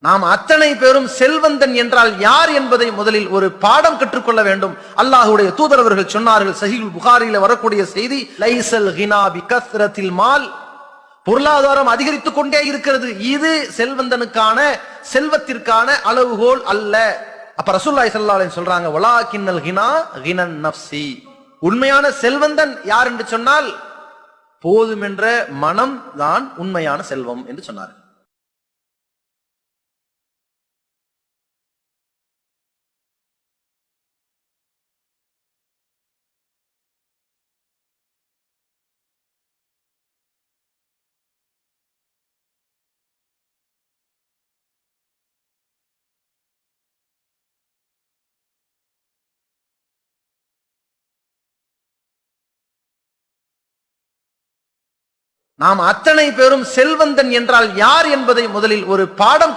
நாம் அத்தனை பேரும் செல்வந்தன் என்றால் யார் என்பதை முதலில் ஒரு பாடம் கற்றுக்கொள்ள வேண்டும். அல்லாஹ்வுடைய தூதர் அவர்கள் சொன்னார்கள், சஹீஹுல் புகாரியில வரக்கூடிய செய்தி, லைஸல் கினா பிகஸ்ரத்தில் மால், பொருளாதாரம் அதிகரித்துக் கொண்டே இருக்கிறது, இது செல்வந்தனுக்கான செல்வத்திற்கான அளவுகோல் அல்ல. அப்ப ரசூலுல்லாஹி ஸல்லல்லாஹு அலைஹி சொல்றாங்க, வலாக்கின்னல் கினா கினன் நஃப்ஸி, உண்மையான செல்வந்தன் யார் என்று சொன்னால் போதும் என்ற மனம் தான் உண்மையான செல்வம் என்று சொன்னார். நாம் அத்தனை பேரும் செல்வந்தன் என்றால் யார் என்பதை முதலில் ஒரு பாடம்